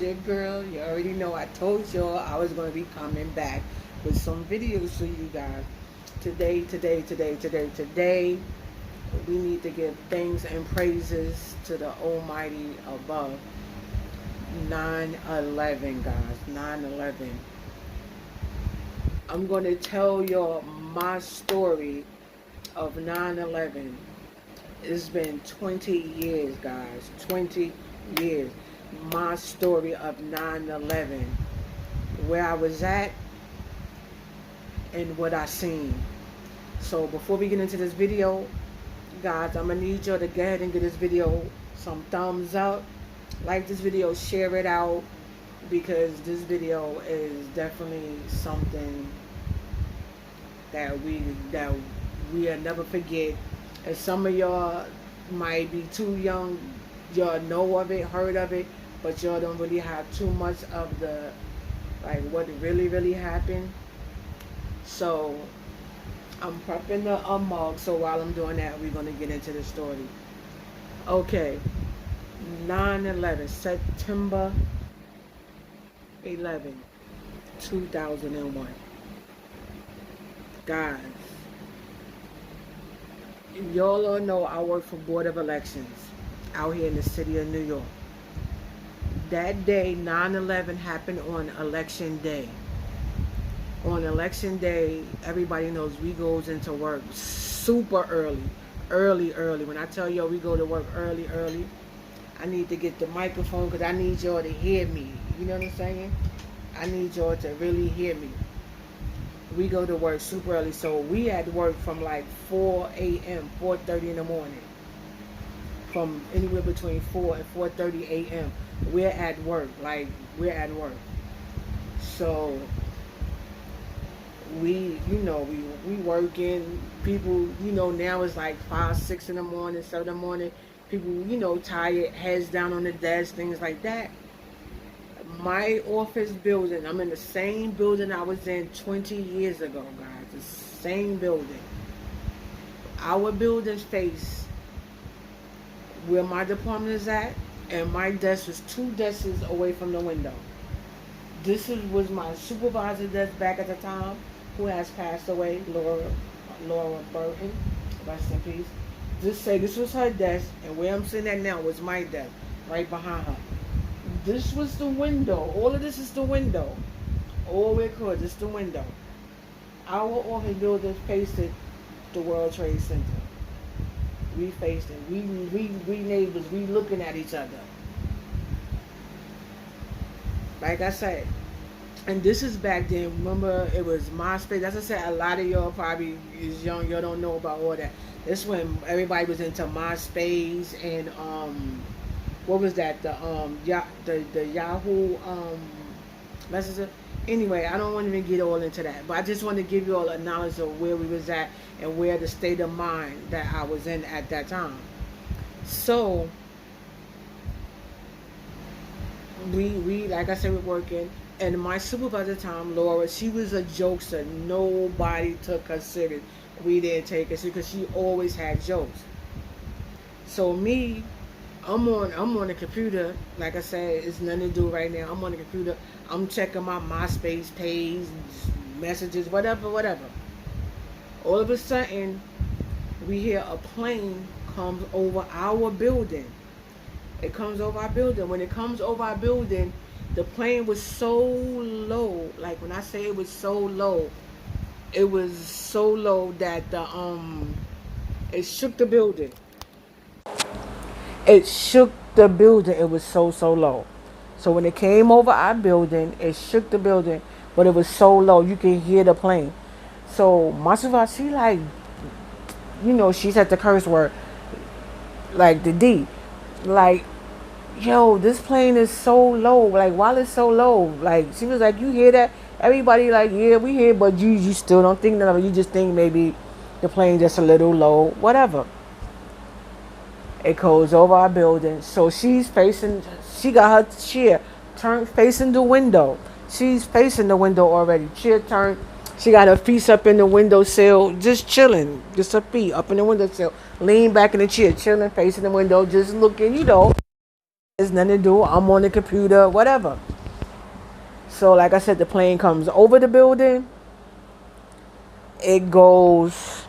your girl. You already know I told y'all I was going to be coming back with some videos for you guys. Today, we need to give thanks and praises to the Almighty above. 9/11, guys. 9/11. I'm going to tell y'all my story of 9/11. It's been 20 years, guys. 20 years. My story of 9/11. Where I was at and what I seen. So before we get into this video, guys, I'm going to need y'all to go ahead and give this video some thumbs up. Like this video, share it out, because this video is definitely something that we'll never forget. And some of y'all might be too young, y'all know of it, heard of it, but y'all don't really have too much of the, like, what really happened. So I'm prepping the mug, so while I'm doing that, we're going to get into the story. Okay, 9/11, September 11, 2001. Guys, y'all all know I work for Board of Elections out here in the city of New York. That day, 9/11 happened on election day. On election day, everybody knows we goes into work super early. When I tell y'all we go to work early, I need to get the microphone because I need y'all to hear me. You know what I'm saying? I need y'all to really hear me. We go to work super early, so we had to work from like 4 a.m., 4:30 in the morning. From anywhere between 4 and 4:30 a.m. We're at work, So we working. People, now it's like 5, 6 in the morning, 7 in the morning. People, tired, heads down on the desk, things like that. My office building, I'm in the same building I was in 20 years ago, guys. The same building. Our building's face where my department is at, and my desk was 2 desks away from the window. This was my supervisor desk back at the time, who has passed away, Laura Burton, rest in peace. This was her desk, and where I'm sitting at now was my desk, right behind her. This was the window. All of this is the window. All we could, this is the window. Our office building faced the World Trade Center. We faced it. We neighbors. We looking at each other. Like I said, and this is back then. Remember, it was MySpace. As I said, a lot of y'all probably is young. Y'all don't know about all that. This when everybody was into MySpace and what was that? The Yahoo Messenger. Anyway, I don't want to even get all into that, but I just want to give you all a knowledge of where we was at and where the state of mind that I was in at that time. So we like I said, we're working, and my supervisor at the time, Laura, she was a jokester. Nobody took her serious. We didn't take her serious because she always had jokes. So me, I'm on the computer. Like I said, it's nothing to do right now. I'm on the computer. I'm checking my MySpace page, messages, whatever. All of a sudden, we hear a plane comes over our building. It comes over our building. When it comes over our building, the plane was so low. Like when I say it was so low, it was so low that it shook the building. It shook the building. It was so low. So when it came over our building, it shook the building, but it was so low you can hear the plane. So my supervisor, she she said the curse word, like the D, like, yo, this plane is so low. Like, while it's so low, like, she was like, you hear that? Everybody like, yeah, we hear, but you still don't think none of it. You just think maybe the plane just a little low, whatever. It goes over our building. So she got her chair turned facing the window. She's facing the window already. Chair turned. She got her feet up in the windowsill, just chilling. Just her feet up in the windowsill. Lean back in the chair, chilling, facing the window, just looking, It's nothing to do. I'm on the computer, whatever. So like I said, the plane comes over the building. It goes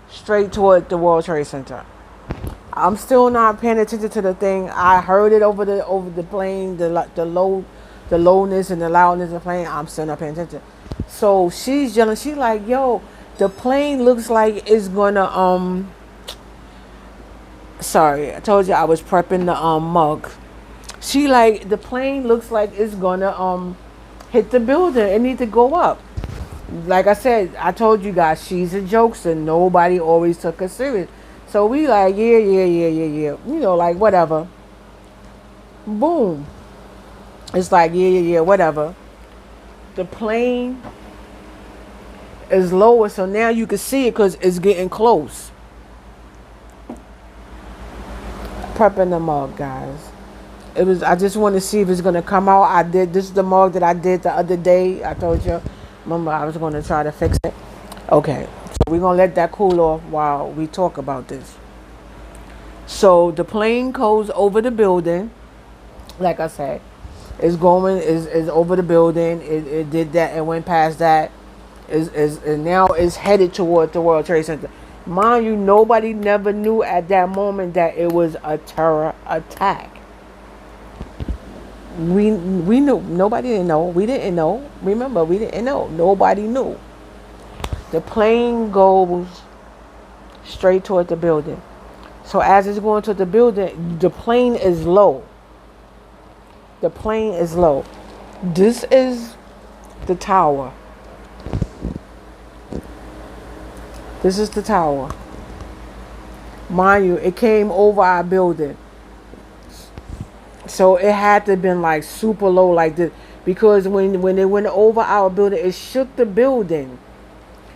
straight toward the World Trade Center. I'm still not paying attention to the thing. I heard it over the plane, the lowness and the loudness of the plane. I'm still not paying attention. So she's yelling. She's like, "Yo, the plane looks like it's gonna." Sorry, I told you I was prepping the mug. She like, the plane looks like it's gonna hit the building. It need to go up. Like I said, I told you guys, she's a jokester. Nobody always took her serious. So we like, yeah. You know, like whatever. Boom. It's like, yeah, whatever. The plane is lower, so now you can see it because it's getting close. Prepping the mug, guys. I just want to see if it's gonna come out. This is the mug that I did the other day. I told you. Remember, I was gonna try to fix it. Okay, so we're gonna let that cool off while we talk about this. So the plane goes over the building. Like I said, it's going is over the building. It did that and went past that. And now it's headed toward the World Trade Center. Mind you, nobody never knew at that moment that it was a terror attack. We knew. Nobody didn't know. We didn't know. Remember, we didn't know. Nobody knew. The plane goes straight toward the building. So as it's going toward the building, the plane is low. The plane is low. This is the tower. This is the tower. Mind you, it came over our building. So it had to have been like super low like this. Because when it went over our building, it shook the building.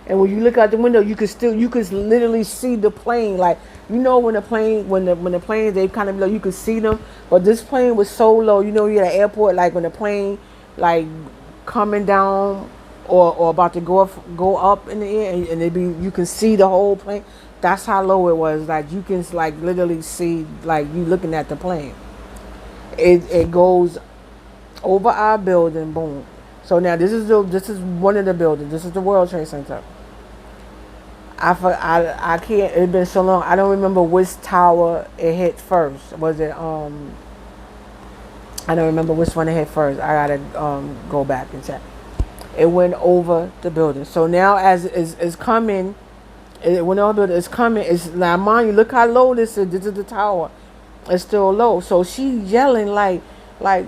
And when you look out the window, you could literally see the plane. Like, you know, when the plane, they kind of low, you could see them. But this plane was so low. You know, you're at the airport, like when the plane like coming down or about to go up in the air, and you can see the whole plane. That's how low it was. Like, you can like literally see, like, you looking at the plane. It goes over our building, boom. So now this is one of the buildings. This is the World Trade Center. I can't. It's been so long. I don't remember which tower it hit first. Was it I don't remember which one it hit first. I gotta go back and check. It went over the building. So now as it's coming, it went over the building. It's coming. It's now, mind you, look how low this is. This is the tower. It's still low. So she's yelling like,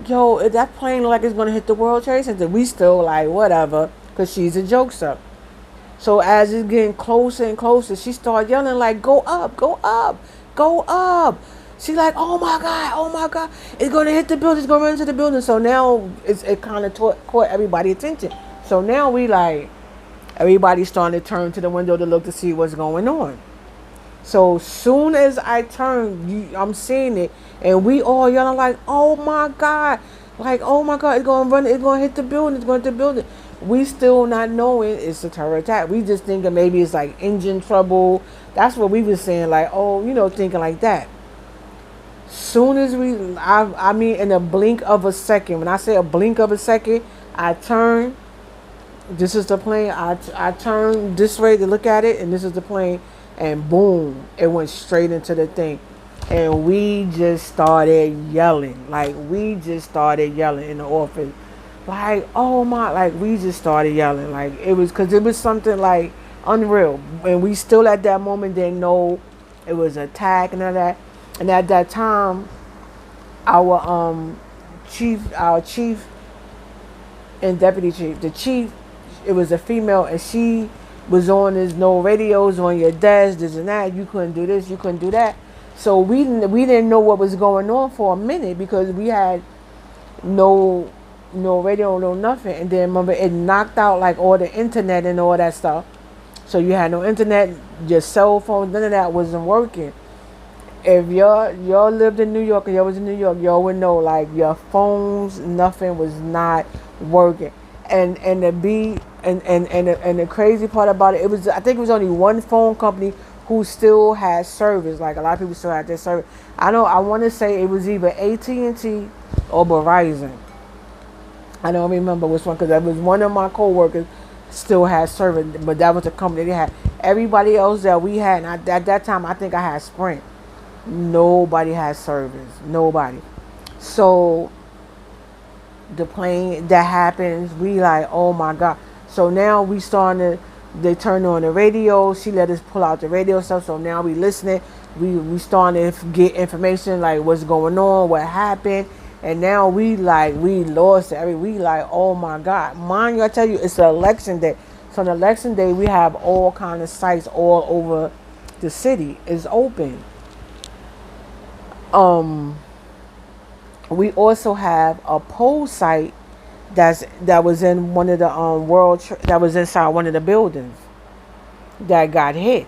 yo, that plane look like it's gonna hit the World Trade Center. We still like, whatever, because she's a jokester. So as it's getting closer and closer, she started yelling like, go up, go up, go up. She like, oh my God, it's gonna hit the building, it's gonna run into the building. So now it kind of caught everybody's attention. So now everybody's starting to turn to the window to look to see what's going on. So soon as I turn, I'm seeing it, and we all yelling like, oh my God, it's gonna hit the building, it's going to the building. We still not knowing it's a terror attack. We just thinking maybe it's like engine trouble. That's what we was saying, like, oh, thinking like that. Soon as I mean, in a blink of a second. When I say a blink of a second, I turn. This is the plane. I turn this way to look at it, and this is the plane. And boom, it went straight into the thing. And we just started yelling. Like, we just started yelling in the office. Like, oh my, like, we just started yelling. Like, it was, because it was something like unreal. And we still at that moment didn't know it was an attack and all that. And at that time, our chief and deputy chief, the chief, it was a female, and she was on this, no radios on your desk, this and that. You couldn't do this, you couldn't do that. So we didn't know what was going on for a minute, because we had no radio, no nothing. And then remember, it knocked out like all the internet and all that stuff. So you had no internet, your cell phone, none of that wasn't working. If y'all lived in New York, or y'all was in New York, y'all would know, like, your phones, nothing was not working. And the crazy part about it, I think it was only one phone company who still had service. Like a lot of people still had their service. I want to say it was either AT&T or Verizon. I don't remember which one because that was one of my coworkers still had service, but that was the company they had. Everybody else that we had, and at that time I think I had Sprint. Nobody had service. Nobody. So the plane that happens, we like, oh my God. So now we starting to, they turned on the radio. She let us pull out the radio stuff. So now we listening. We starting to get information like what's going on, what happened. And now we lost it. We like, oh my God. Mind you, I tell you, it's an election day. So on election day, we have all kind of sites all over the city. It's open. We also have a poll site that was in one of the that was inside one of the buildings that got hit.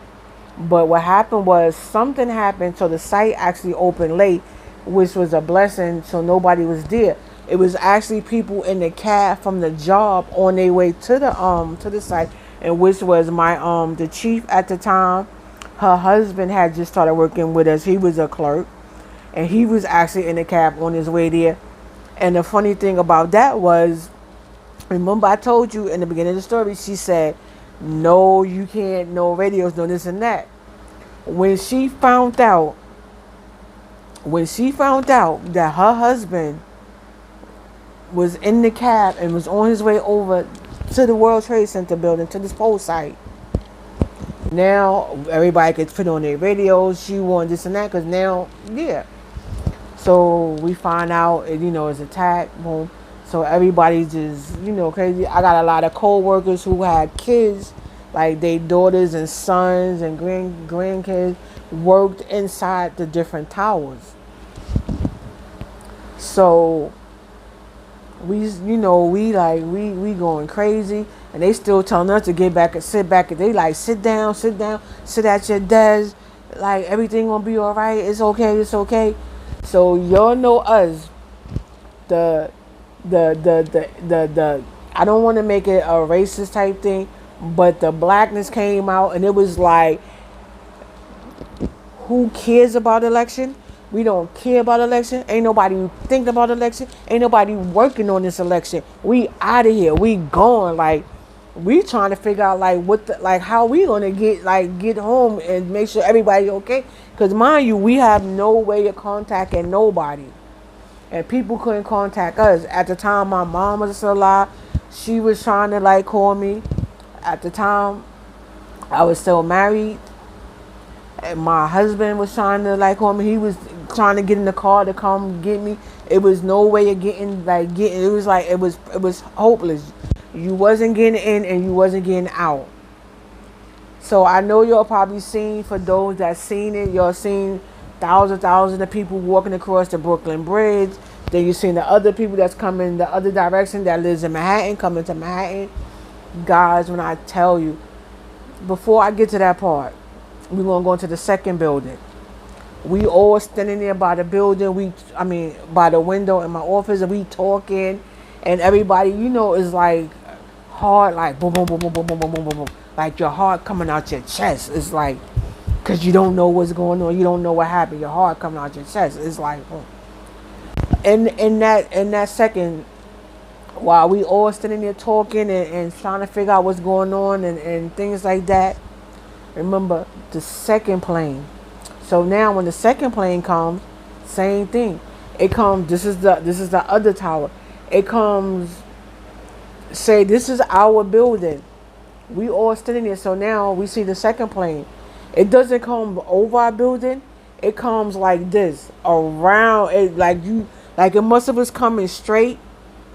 But what happened was something happened, so the site actually opened late, which was a blessing. So nobody was there. It was actually people in the cab from the job on their way to the site, and which was my the chief at the time. Her husband had just started working with us. He was a clerk, and he was actually in the cab on his way there. And the funny thing about that was, remember I told you in the beginning of the story, she said, no, you can't, no radios, no this and that. When she found out that her husband was in the cab and was on his way over to the World Trade Center building, to this poll site, now everybody could put on their radios, she wanted this and that, because now, yeah. So we find out, it's attack, boom. So everybody's just, crazy. I got a lot of co-workers who had kids, like their daughters and sons and grandkids worked inside the different towers. So we going crazy, and they still telling us to get back and sit back. And they like, sit down, sit at your desk. Like, everything gonna be all right. It's okay. So y'all know us. The I don't want to make it a racist type thing, but the blackness came out, and it was like, who cares about election? We don't care about election. Ain't nobody thinking about election. Ain't nobody working on this election. We out of here. We gone. Like, we trying to figure out how we gonna get home and make sure everybody okay. Cause mind you, we have no way of contacting nobody, and people couldn't contact us. At the time, my mom was still alive. She was trying to call me. At the time, I was still married. And my husband was trying to call me. He was trying to get in the car to come get me. It was no way of getting. It was hopeless. You wasn't getting in and you wasn't getting out. So I know y'all probably seen, for those that seen it, y'all seen thousands of people walking across the Brooklyn Bridge. Then you seen the other people that's coming the other direction that lives in Manhattan, coming to Manhattan. Guys, when I tell you, before I get to that part, we're going to go into the second building. We all standing there by the building. By the window in my office, and we talking, and everybody, is like heart, like boom, boom, boom, boom, boom, boom, boom, boom, boom, boom. Like your heart coming out your chest. It's like, because you don't know what's going on. You don't know what happened. Your heart coming out your chest. It's like, boom. And in that second, while we all standing there talking and trying to figure out what's going on and things like that, remember the second plane. So now when the second plane comes, same thing. It comes, this is the other tower. It comes, say this is our building. We all standing there. So now we see the second plane. It doesn't come over our building. It comes like this around it, like it must have was coming straight,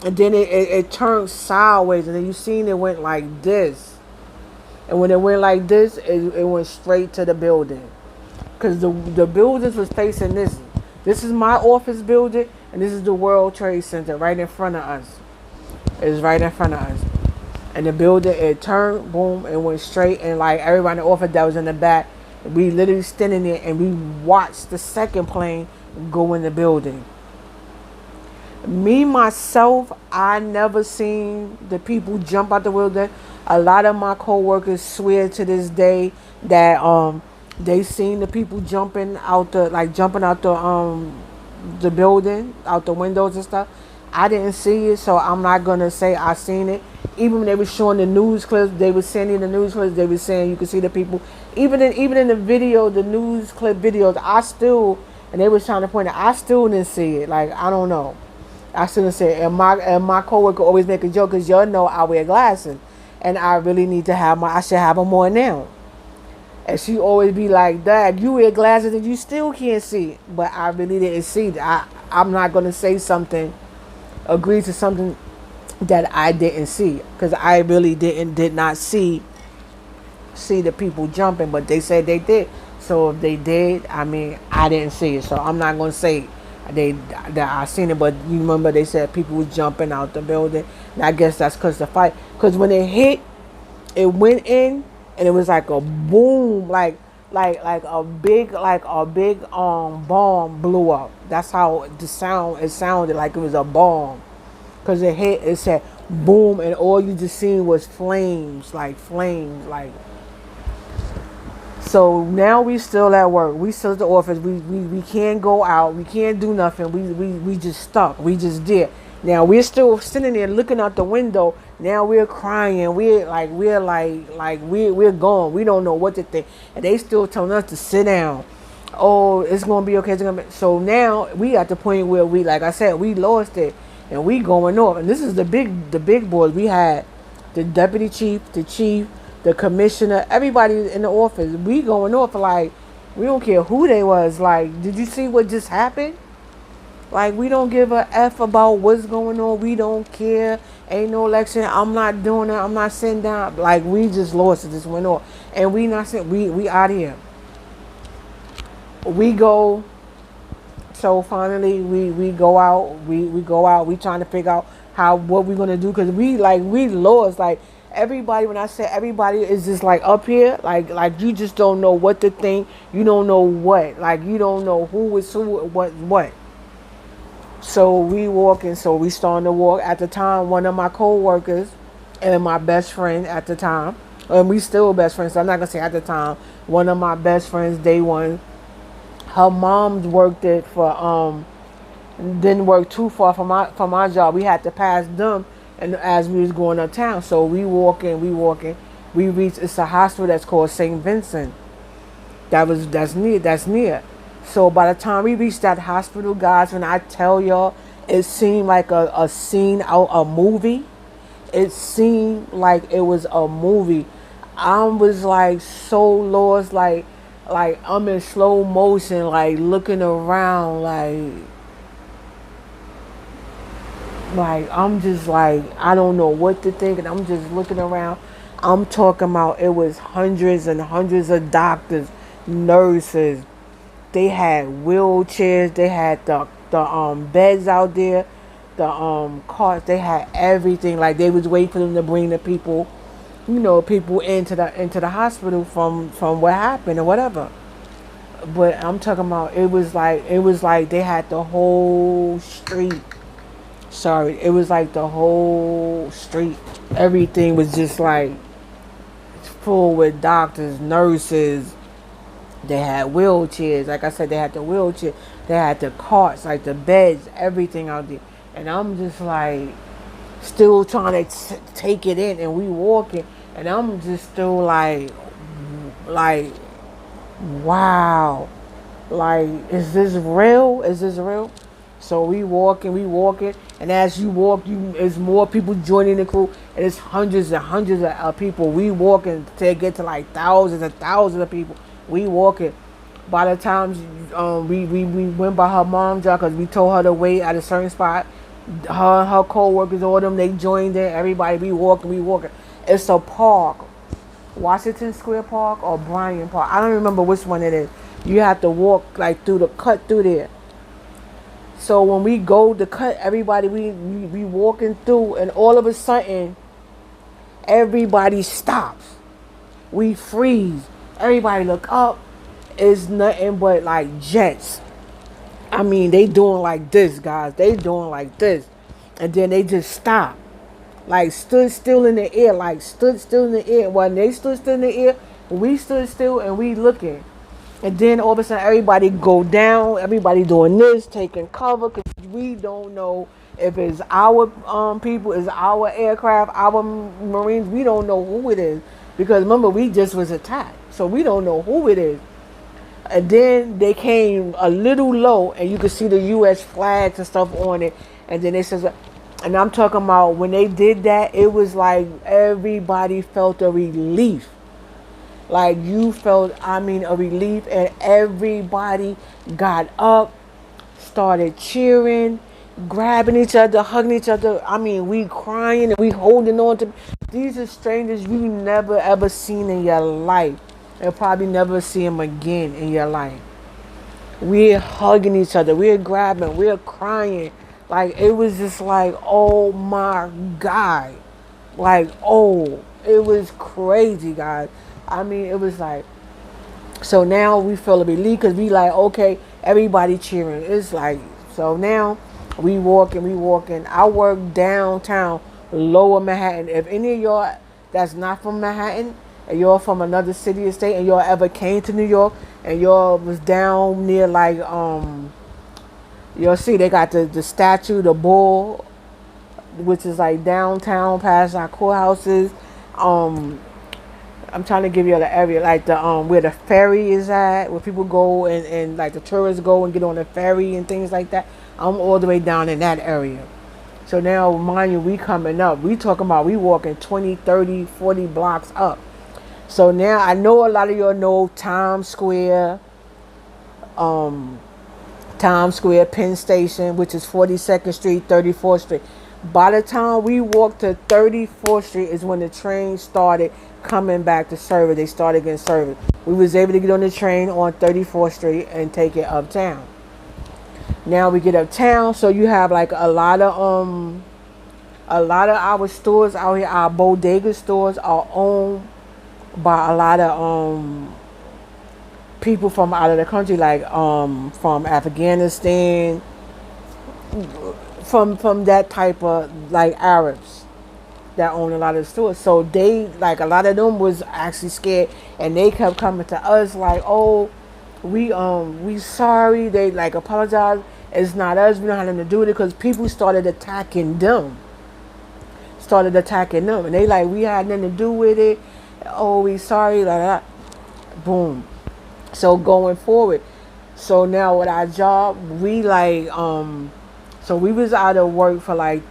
and then it turned sideways, and then you seen it went like this. And when it went like this, it went straight to the building. Because the buildings was facing this. This is my office building, and this is the World Trade Center right in front of us. It's right in front of us. And the building, it turned, boom, and went straight. And everybody in the office that was in the back, we literally standing there, and we watched the second plane go in the building. Me, myself, I never seen the people jump out the building. A lot of my co-workers swear to this day that They seen the people jumping out the building, out the windows and stuff. I didn't see it, so I'm not gonna say I seen it. Even when they were showing the news clips, they were sending the news clips. They were saying you could see the people. Even in the video, the news clip videos, I still, and they was trying to point out, I still didn't see it. Like, I don't know. I still didn't see it. And my coworker always make a joke because y'all know I wear glasses, and I really need to have I should have them more now. And she always be like, Dad, you wear glasses and you still can't see it. But I really didn't see it. I'm not going to say something, agree to something that I didn't see. Because I really did not see the people jumping. But they said they did. So if they did, I mean, I didn't see it. So I'm not going to say that I seen it. But you remember they said people was jumping out the building. And I guess that's because the fight. Because when it hit, it went in. And it was like a boom, like a big bomb blew up. That's how it sounded like it was a bomb. Cause it hit, it said boom, and all you just seen was flames. So now we still at work. We still at the office. We can't go out. We can't do nothing. We just stuck. We just did. Now we're still sitting there looking out the window. Now we're crying. We're gone. We don't know what to think. And they still telling us to sit down. Oh, it's gonna be okay. So now we at the point where we, like I said, we lost it, and we going off. And this is the big boys. We had the deputy chief, the chief, the commissioner, everybody in the office. We going off like we don't care who they was. Like, did you see what just happened? Like, we don't give a F about what's going on. We don't care. Ain't no election. I'm not doing it. I'm not sitting down. Like, we just lost it. Just went off. And we not sitting. We out here. We go. So finally, we go out. We go out. We trying to figure out what we going to do. Because we lost. Like, everybody, when I say everybody is just like up here. Like you just don't know what to think. You don't know what. Like, you don't know who is who, what. So we walking, so we starting to walk. At the time, one of my co-workers and my best friend at the time, and we still best friends, so I'm not going to say at the time, one of my best friends, day one, her mom worked it for, didn't work too far from my job. We had to pass them and as we was going uptown. So we walking. We reached, it's a hospital that's called St. Vincent. That's near. So by the time we reached that hospital, guys, when I tell y'all, it seemed like a scene out a movie. It seemed like it was a movie. I was like so lost, like I'm in slow motion, like looking around, like I'm just like, I don't know what to think, and I'm just looking around. I'm talking about, it was hundreds and hundreds of doctors, nurses. They had wheelchairs. They had the beds out there, the carts. They had everything. Like, they was waiting for them to bring the people, people into the hospital from what happened or whatever. But I'm talking about, it was like they had the whole street. Sorry, it was like the whole street. Everything was just like full with doctors, nurses. They had wheelchairs. Like I said, they had the wheelchair. They had the carts, like the beds, everything out there. And I'm just like, still trying to take it in. And we walking. And I'm just still like, wow. Like, is this real? Is this real? So we walking. And as you walk, there's more people joining the crew. And it's hundreds and hundreds of people. We walking to get to like thousands and thousands of people. We walking. By the time we went by her mom's job, because we told her to wait at a certain spot. Her co-workers, all them, they joined in. Everybody, we walking. It's a park. Washington Square Park or Bryant Park. I don't remember which one it is. You have to walk like cut through there. So when we go to cut, everybody, we walking through, and all of a sudden, everybody stops. We freeze. Everybody look up. It's nothing but like jets. I mean, they doing like this, guys. They doing like this. And then they just stop. Like, stood still in the air. When they stood still in the air, we stood still and we looking. And then all of a sudden, everybody go down. Everybody doing this, taking cover, because we don't know if it's our people, it's our aircraft, our Marines. We don't know who it is, because remember, we just was attacked, so we don't know who it is. And then they came a little low, and you could see the U.S. flags and stuff on it. And then they says, and I'm talking about when they did that, it was like everybody felt a relief. Like you felt, I mean, a relief, and everybody got up, started cheering, grabbing each other, hugging each other. I mean, we crying and we holding on to. These are strangers you never ever seen in your life, and probably never see them again in your life. We're hugging each other, we're grabbing, we're crying. Like it was just like, oh my God. Like, oh, it was crazy, guys. I mean, it was like, so now we feel a relief because we like, okay, everybody cheering. It's like, so now we walking. I work downtown, lower Manhattan. If any of y'all that's not from Manhattan, and y'all from another city or state, and y'all ever came to New York, and y'all was down near like, you'll see they got the statue, the bull, which is like downtown past our courthouses. I'm trying to give you the area, like the where the ferry is at, where people go and like the tourists go and get on the ferry and things like that. I'm all the way down in that area. So now, mind you, we coming up. We talking about we walking 20, 30, 40 blocks up. So now I know a lot of y'all know Times Square, Penn Station, which is 42nd Street, 34th Street. By the time we walked to 34th Street is when the train started coming back to service. They started getting service. We was able to get on the train on 34th Street and take it uptown. Now we get uptown, so you have like a lot of our stores out here, our bodega stores are owned by a lot of people from out of the country, like from Afghanistan, from that type of like Arabs that own a lot of stores. So they like a lot of them was actually scared, and they kept coming to us like, oh, we sorry. They like apologize. It's not us. We don't have nothing to do with it, because people started attacking them. And they like, we had nothing to do with it. Oh, we sorry. Like that. Boom. So going forward, so now with our job, we like so we was out of work for like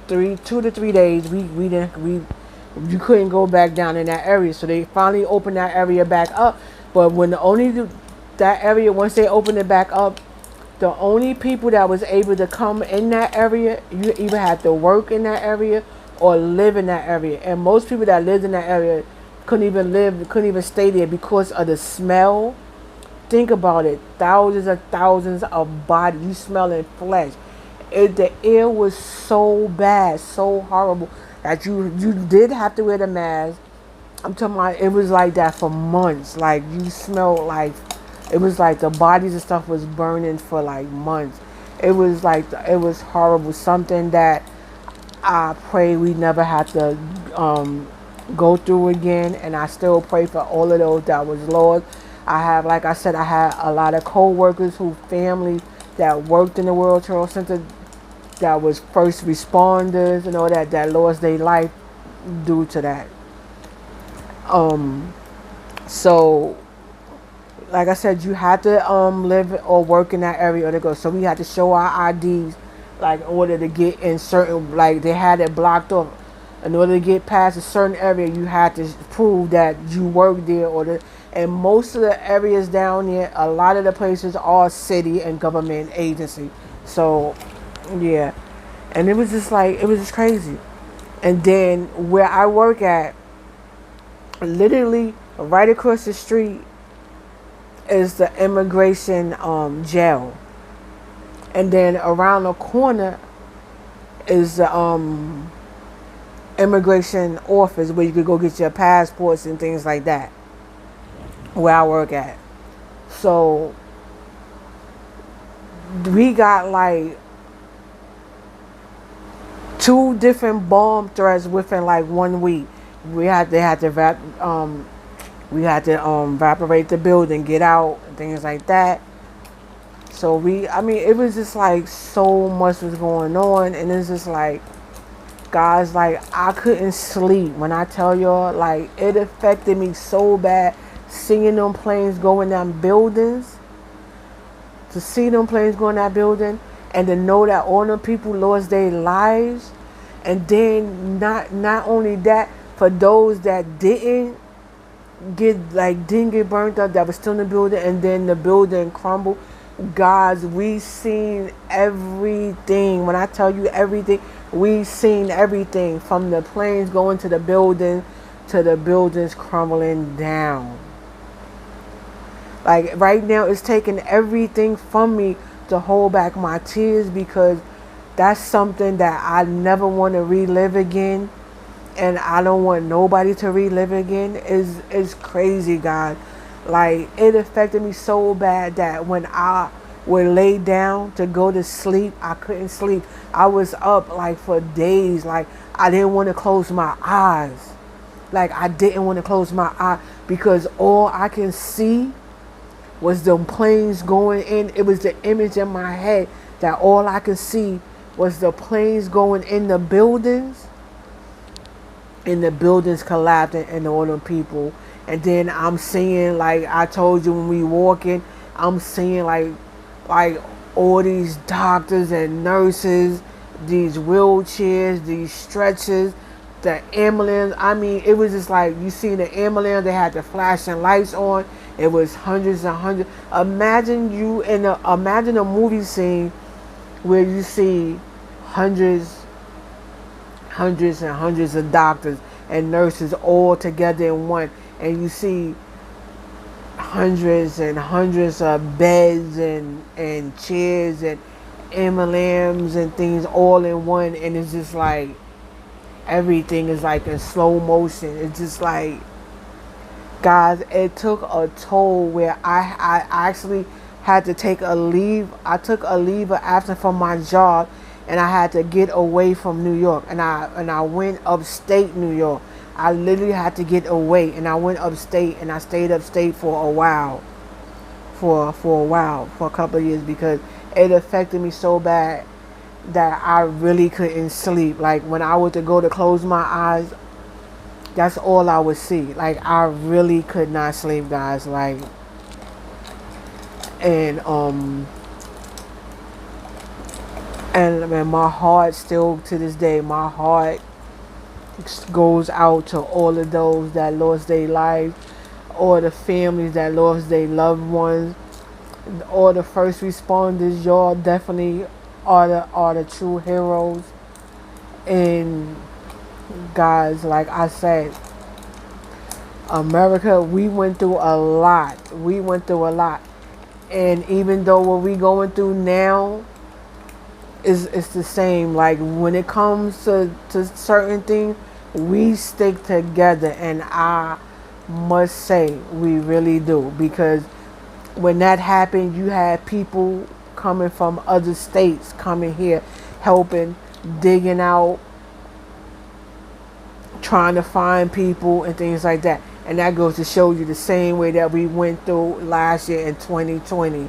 2 to 3 days. You couldn't go back down in that area, so they finally opened that area back up. But when that area, once they opened it back up, the only people that was able to come in that area, you either had to work in that area or live in that area. And most people that lived in that area couldn't even stay there because of the smell. Think about it, thousands of bodies, you smelling flesh. The air was so bad, so horrible, that you did have to wear the mask. I'm talking about, it was like that for months. Like you smelled like, it was like the bodies and stuff was burning for like months. It was like, it was horrible. Something that I pray we never have to go through again. And I still pray for all of those that was lost. I have, like I said, I had a lot of co-workers who family that worked in the World Trade Center, that was first responders and all that lost their life due to that. So like I said, you had to live or work in that area or to go. So we had to show our IDs, like in order to get in certain, like they had it blocked off. In order to get past a certain area, you had to prove that you worked there and most of the areas down there, a lot of the places are city and government agency. So yeah. And it was just like, it was just crazy. And then where I work at, literally right across the street is the immigration jail. And then around the corner is the immigration office where you could go get your passports and things like that, where I work at. So we got like 2 different bomb threats within like 1 week. They had to We had to evaporate the building, get out, and things like that. So I mean, it was just like so much was going on, and it's just like, guys, like I couldn't sleep. When I tell y'all, like it affected me so bad, seeing them planes go in them buildings, to see them planes go in that building, and to know that all them people lost their lives, and then not only that, for those that didn't get burnt up, that was still in the building, and then the building crumbled. Guys, we seen everything. When I tell you everything, we seen everything, from the planes going to the building to the buildings crumbling down. Like right now, it's taking everything from me to hold back my tears, because that's something that I never want to relive again, and I don't want nobody to relive again. Is crazy, God. Like it affected me so bad that when I would lay down to go to sleep, I couldn't sleep. I was up like for days. Like I didn't want to close my eyes. Like I didn't want to close my eye, because all I can see was the planes going in. It was the image in my head that all I could see was the planes going in the buildings, and the buildings collapsing, and all them people. And then I'm seeing, like I told you when we walking, I'm seeing like all these doctors and nurses, these wheelchairs, these stretchers, the ambulance. I mean, it was just like, you see the ambulance, they had the flashing lights on. It was hundreds and hundreds. Imagine a movie scene where you see hundreds and hundreds of doctors and nurses all together in one, and you see hundreds and hundreds of beds and chairs and ambulance and things all in one, and it's just like everything is like in slow motion. It's just like, guys, it took a toll where I actually had to take a leave. I took a leave of absence from my job, and I had to get away from New York, and I went upstate New York. I literally had to get away, and I went upstate, and I stayed upstate for a while, for a couple of years, because it affected me so bad that I really couldn't sleep. Like when I were to go to close my eyes, that's all I would see. Like I really could not sleep, guys. Like, and my heart still, to this day, my heart goes out to all of those that lost their lives, all the families that lost their loved ones, all the first responders. Y'all definitely are the true heroes. And guys, like I said, America, we went through a lot. And even though what we going through now is the same, like when it comes to certain things, we stick together, and I must say we really do, because when that happened, you had people coming from other states coming here, helping, digging out, trying to find people and things like that. And that goes to show you the same way that we went through last year in 2020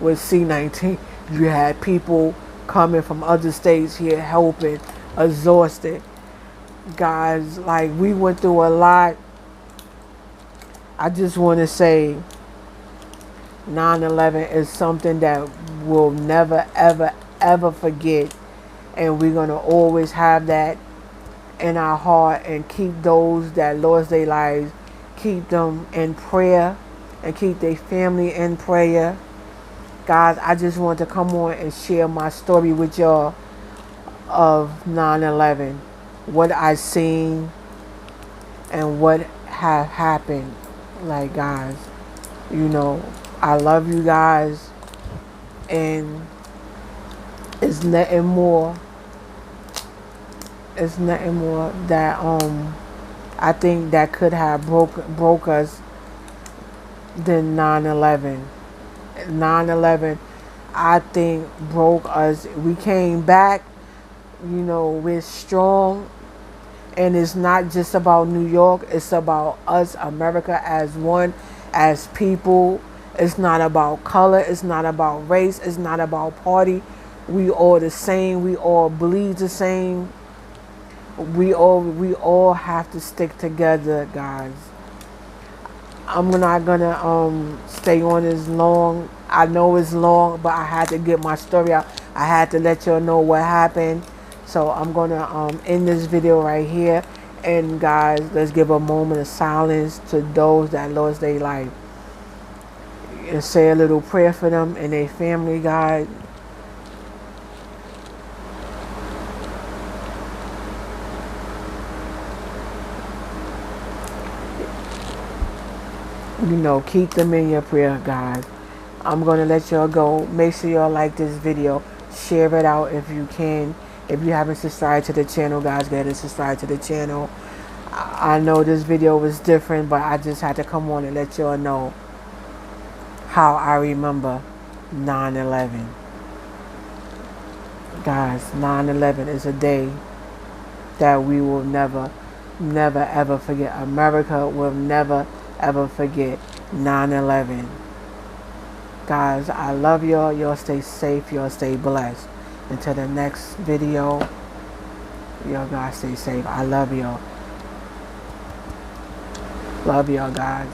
with C-19. You had people coming from other states here helping, exhausted. Guys, like we went through a lot. I just want to say 9/11 is something that we'll never, ever, ever forget. And we're going to always have that in our heart, and keep those that lost their lives, keep them in prayer, and keep their family in prayer. Guys, I just want to come on and share my story with y'all of 9/11, what I seen and what have happened. Like, guys, you know, I love you guys, and it's nothing more. It's nothing more that I think that could have broke us than 9/11. 9/11, I think, broke us. We came back, you know, we're strong, And it's not just about New York. It's about us, America, as one, as people. It's not about color. It's not about race. It's not about party. We all the same. We all bleed the same. We all have to stick together, guys. I'm not gonna stay on as long. I know it's long, but I had to get my story out. I had to let y'all know what happened. So I'm gonna end this video right here. And guys, let's give a moment of silence to those that lost their life. And say a little prayer for them and their family, guys. You know, keep them in your prayer, guys. I'm going to let y'all go. Make sure y'all like this video. Share it out if you can. If you haven't subscribed to the channel, guys, go ahead and subscribe to the channel. I know this video was different, but I just had to come on and let y'all know how I remember 9/11. Guys, 9/11 is a day that we will never, never, ever forget. America will never, ever forget 9/11. Guys, I love y'all. Y'all stay safe. Y'all stay blessed. Until the next video, y'all guys stay safe. I love y'all. Love y'all, guys.